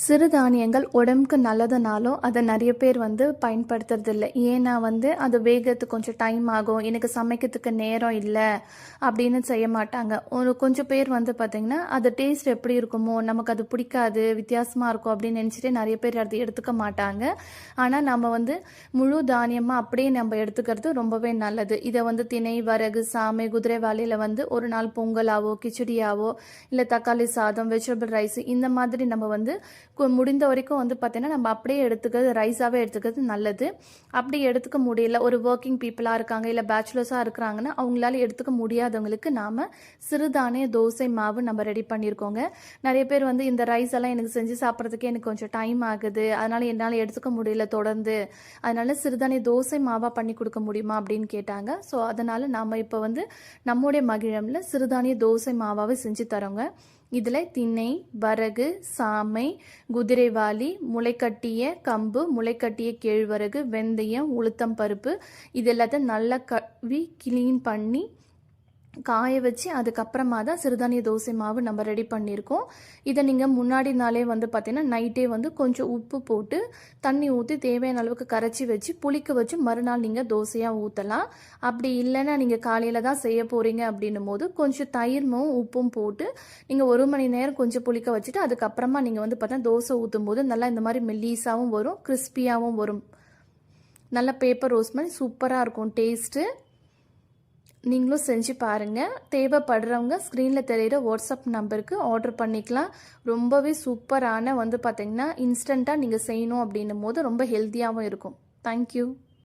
சிறுதானியங்கள் உடம்புக்கு நல்லதுனாலும் அதை நிறைய பேர் பயன்படுத்துறதில்ல. ஏன்னா அது வேகத்துக்கு கொஞ்சம் டைம் ஆகும், எனக்கு சமைக்கிறதுக்கு நேரம் இல்லை அப்படின்னு செய்ய மாட்டாங்க. ஒரு கொஞ்சம் பேர் பார்த்திங்கன்னா அது டேஸ்ட் எப்படி இருக்குமோ, நமக்கு அது பிடிக்காது, வித்தியாசமாக இருக்கும் அப்படின்னு நினச்சிட்டு நிறைய பேர் அதை எடுத்துக்க மாட்டாங்க. ஆனால் நம்ம முழு தானியமாக அப்படியே நம்ம எடுத்துக்கிறது ரொம்பவே நல்லது. இதை திணை, வரகு, சாமை, குதிரைவாளியில் ஒரு நாள் பொங்கலாவோ, கிச்சடியாவோ, இல்லை தக்காளி சாதம், வெஜிடபிள் ரைஸ், இந்த மாதிரி நம்ம முடிந்த வரைக்கும் பார்த்தீங்கன்னா நம்ம அப்படியே எடுத்துக்கிறது, ரைஸாகவே எடுத்துக்கிறது நல்லது. அப்படி எடுத்துக்க முடியல, ஒரு ஒர்க்கிங் பீப்புளாக இருக்காங்க, இல்லை பேச்சுலர்ஸாக இருக்கிறாங்கன்னா அவங்களால எடுத்துக்க முடியாதவங்களுக்கு நாம் சிறுதானிய தோசை மாவு நம்ம ரெடி பண்ணியிருக்கோங்க. நிறைய பேர் இந்த ரைஸ் எல்லாம் எனக்கு செஞ்சு சாப்பிட்றதுக்கே எனக்கு கொஞ்சம் டைம் ஆகுது, அதனால் என்னால் எடுத்துக்க முடியல தொடர்ந்து, அதனால் சிறுதானிய தோசை மாவாக பண்ணி கொடுக்க முடியுமா அப்படின்னு கேட்டாங்க. ஸோ அதனால் நாம் இப்போ நம்முடைய மகிழமில் சிறுதானிய தோசை மாவாவை செஞ்சு தரோங்க. இதில் திணை, வரகு, சாமை, குதிரைவாளி, முளைக்கட்டிய கம்பு, முளைக்கட்டிய கேழ்வரகு, வெந்தயம், உளுத்தம் பருப்பு, இது எல்லாத்தையும் நல்லா கழுவி க்ளீன் பண்ணி காய வச்சு அதுக்கப்புறமா தான் சிறுதானிய தோசை மாவு நம்ம ரெடி பண்ணியிருக்கோம். இதை நீங்கள் முன்னாடி நாளே பார்த்தீங்கன்னா நைட்டே கொஞ்சம் உப்பு போட்டு தண்ணி ஊற்றி தேவையான அளவுக்கு கரைச்சி வச்சு புளிக்க வச்சு மறுநாள் நீங்கள் தோசையாக ஊற்றலாம். அப்படி இல்லைன்னா நீங்கள் காலையில் தான் செய்ய போகிறீங்க அப்படின்னும் போது கொஞ்சம் தயிர்மும் உப்பும் போட்டு நீங்கள் 1 மணி நேரம் கொஞ்சம் புளிக்க வச்சுட்டு அதுக்கப்புறமா நீங்கள் பார்த்தா தோசை ஊற்றும் போது நல்லா இந்த மாதிரி மெல்லீஸாகவும் வரும், கிறிஸ்பியாகவும் வரும். நல்லா பேப்பர் ரோஸ்ட் மாதிரி சூப்பராக இருக்கும் டேஸ்ட்டு. நீங்களும் செஞ்சு பாருங்கள். தேவைப்படுறவங்க ஸ்க்ரீனில் தெரிகிற வாட்ஸ்அப் நம்பருக்கு ஆர்டர் பண்ணிக்கலாம். ரொம்பவே சூப்பரான பார்த்திங்கன்னா இன்ஸ்டண்ட்டாக நீங்கள் செய்யணும் அப்படின்னும் போது ரொம்ப ஹெல்த்தியாகவும் இருக்கும். தேங்க்யூ.